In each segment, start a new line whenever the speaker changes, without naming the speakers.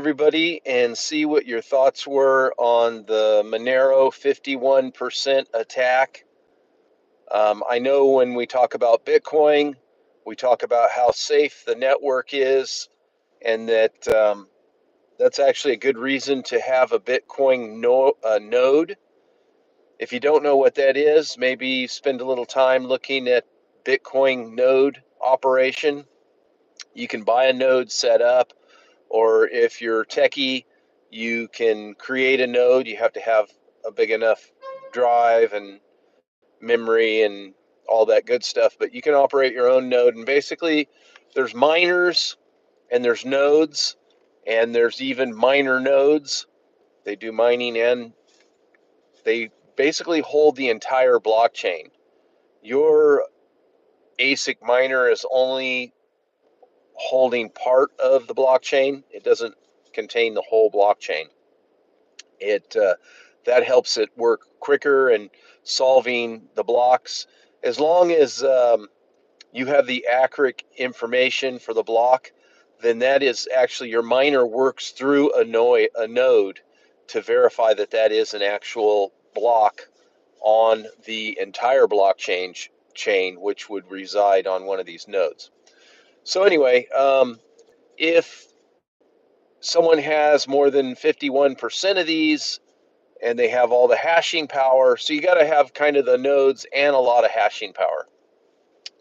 everybody and see what your thoughts were on the Monero 51% attack. I know when we talk about Bitcoin, we talk about how safe the network is, and that that's actually a good reason to have a Bitcoin node. If you don't know what that is, maybe spend a little time looking at Bitcoin node operation. You can buy a node set up, or if you're techie, you can create a node. You have to have a big enough drive and memory and all that good stuff, but you can operate your own node. And basically, there's miners and there's nodes, and there's even miner nodes. They do mining, and they basically hold the entire blockchain. Your ASIC miner is only holding part of the blockchain. It doesn't contain the whole blockchain. It that helps it work quicker and solving the blocks. As long as you have the accurate information for the block, then that is actually your miner works through a node to verify that that is an actual block on the entire blockchain chain, which would reside on one of these nodes. So anyway, if someone has more than 51% of these and they have all the hashing power, so you got to have kind of the nodes and a lot of hashing power.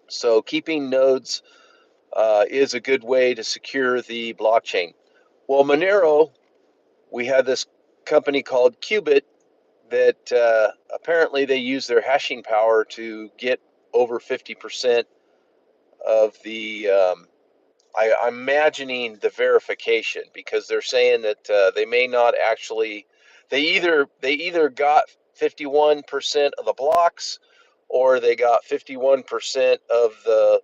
So keeping nodes is a good way to secure the blockchain. Well, Monero, we had this company called Qubit that apparently they use their hashing power to get over 50% of the I'm imagining the verification, because they're saying that they may not actually. They either got 51% of the blocks, or they got 51% of the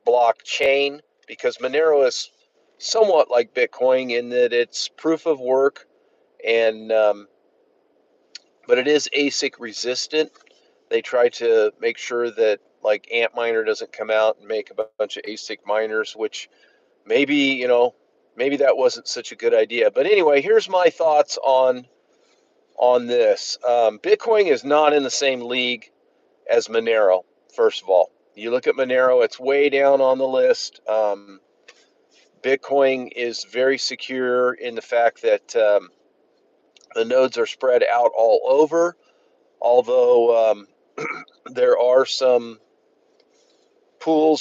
blockchain, because Monero is somewhat like Bitcoin in that it's proof of work, and but it is ASIC resistant. They try to make sure that like Antminer doesn't come out and make a bunch of ASIC miners, which maybe, maybe that wasn't such a good idea. But anyway, here's my thoughts on this. Bitcoin is not in the same league as Monero. First of all, you look at Monero; it's way down on the list. Bitcoin is very secure in the fact that the nodes are spread out all over. Although there are some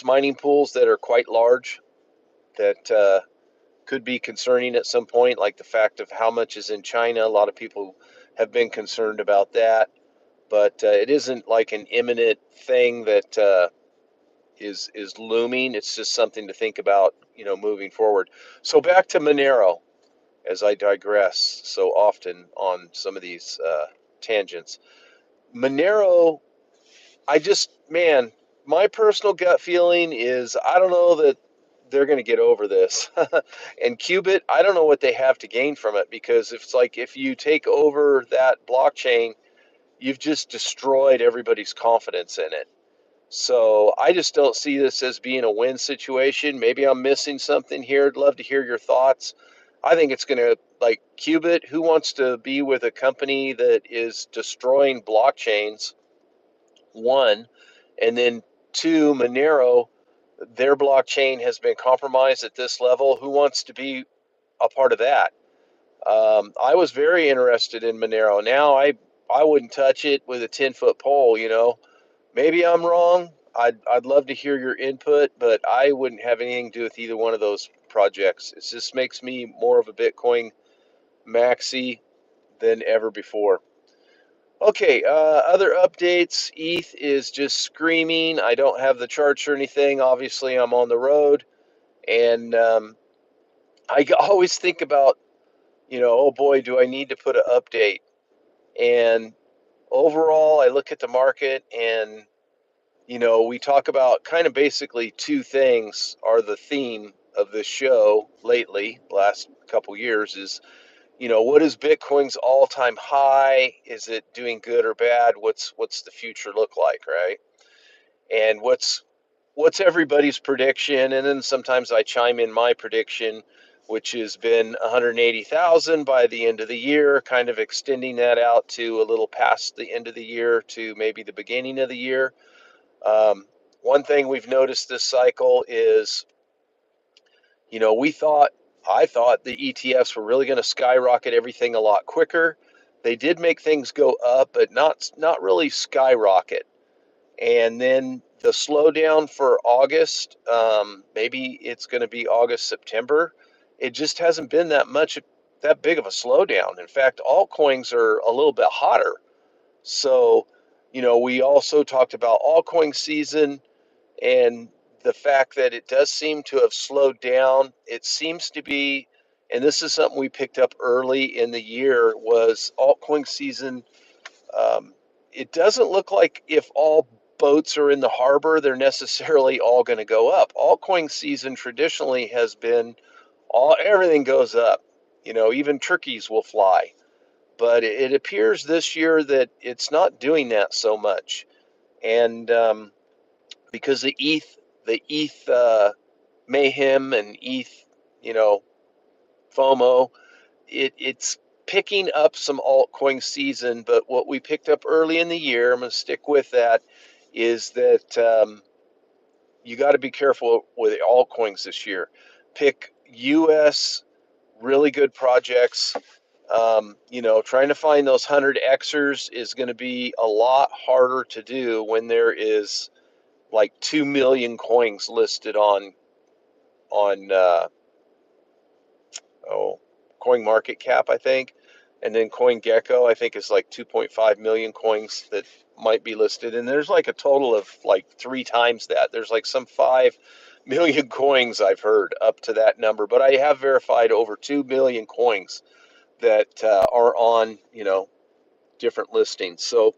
mining pools that are quite large, that could be concerning at some point, like the fact of how much is in China. A lot of people have been concerned about that, but it isn't like an imminent thing that is looming. It's just something to think about, moving forward. So back to Monero, as I digress so often on some of these tangents. Monero, man, my personal gut feeling is I don't know that they're going to get over this. And Qubit, I don't know what they have to gain from it, because it's like if you take over that blockchain, you've just destroyed everybody's confidence in it. So I just don't see this as being a win situation. Maybe I'm missing something here. I'd love to hear your thoughts. I think it's going to, like Qubit, who wants to be with a company that is destroying blockchains? One, and then two, Monero, their blockchain has been compromised at this level. Who wants to be a part of that? I was very interested in Monero. Now I wouldn't touch it with a 10-foot pole. Maybe I'm wrong. I'd love to hear your input, but I wouldn't have anything to do with either one of those projects. It just makes me more of a Bitcoin maxi than ever before. Okay, other updates. ETH is just screaming. I don't have the charts or anything. Obviously, I'm on the road, and I always think about, oh boy, do I need to put an update? And overall, I look at the market, and we talk about kind of basically two things are the theme of this show lately, last couple years, is what is Bitcoin's all-time high? Is it doing good or bad? What's the future look like, right? And what's everybody's prediction? And then sometimes I chime in my prediction which has been 180,000 by the end of the year, kind of extending that out to a little past the end of the year to maybe the beginning of the year. One thing we've noticed this cycle is, I thought the ETFs were really going to skyrocket everything a lot quicker. They did make things go up, but not really skyrocket. And then the slowdown for August, maybe it's going to be August, September. It just hasn't been that big of a slowdown. In fact, altcoins are a little bit hotter. So, we also talked about altcoin season and the fact that it does seem to have slowed down. It seems to be, and this is something we picked up early in the year, was altcoin season. Um, it doesn't look like if all boats are in the harbor, they're necessarily all going to go up. Altcoin season traditionally has been everything goes up. Even turkeys will fly. But it appears this year that it's not doing that so much. And because the ETH mayhem and ETH, FOMO, it's picking up some altcoin season. But what we picked up early in the year, I'm going to stick with that, is that you got to be careful with altcoins this year. Pick U.S. really good projects. Trying to find those 100Xers is going to be a lot harder to do when there is like 2 million coins listed on Coin Market Cap, I think, and then CoinGecko, I think, is like 2.5 million coins that might be listed, and there's like a total of like 3 times that. There's like some 5 million coins I've heard up to that number, but I have verified over 2 million coins that are on different listings. So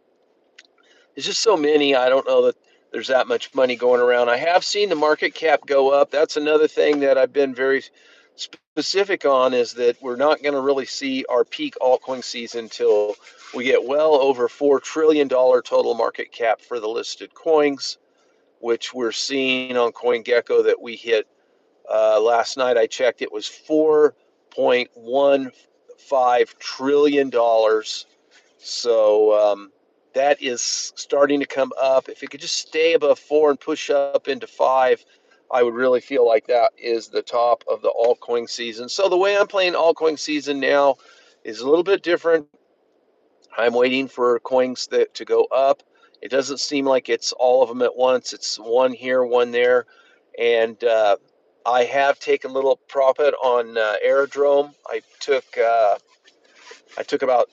it's just so many. I don't know that there's that much money going around. I have seen the market cap go up. That's another thing that I've been very specific on, is that we're not going to really see our peak altcoin season until we get well over $4 trillion total market cap for the listed coins, which we're seeing on CoinGecko that we hit last night. I checked, it was $4.15 trillion. So that is starting to come up. If it could just stay above 4 and push up into 5, I would really feel like that is the top of the altcoin season. So the way I'm playing altcoin season now is a little bit different. I'm waiting for coins to go up. It doesn't seem like it's all of them at once. It's one here, one there. And I have taken a little profit on Aerodrome. I took about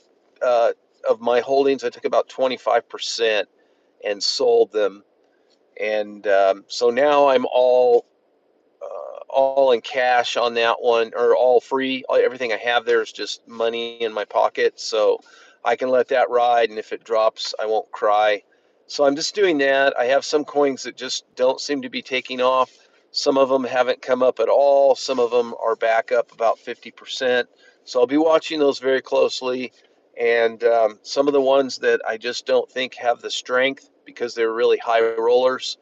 of my holdings. I took about 25% and sold them, and so now I'm all in cash on that one, or all free. Everything I have there is just money in my pocket, so I can let that ride. And if it drops, I won't cry. So I'm just doing that. I have some coins that just don't seem to be taking off. Some of them haven't come up at all. Some of them are back up about 50%. So I'll be watching those very closely. And some of the ones that I just don't think have the strength because they're really high rollers,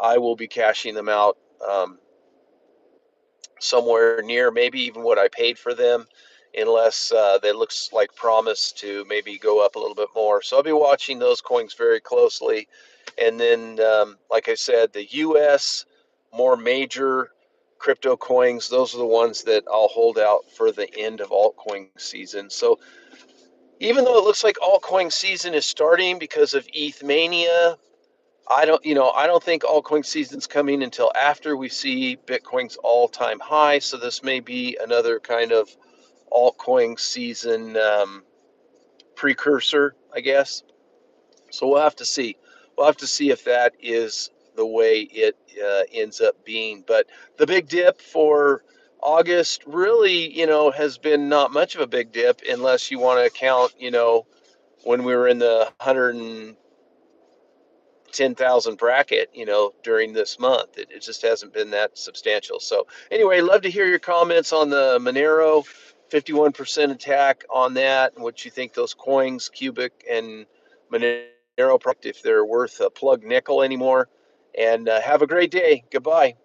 I will be cashing them out somewhere near maybe even what I paid for them, unless they looks like promise to maybe go up a little bit more. So I'll be watching those coins very closely. And then, like I said, the U.S. more major crypto coins, those are the ones that I'll hold out for the end of altcoin season. So even though it looks like altcoin season is starting because of ETH mania, I don't think altcoin season's coming until after we see Bitcoin's all-time high. So this may be another kind of altcoin season precursor, I guess. So we'll have to see. We'll have to see if that is the way it ends up being. But the big dip for August really, has been not much of a big dip unless you want to count, when we were in the 110,000 bracket, during this month. It just hasn't been that substantial. So anyway, love to hear your comments on the Monero 51% attack on that, and what you think those coins, Cubic and Monero, if they're worth a plug nickel anymore. And have a great day. Goodbye.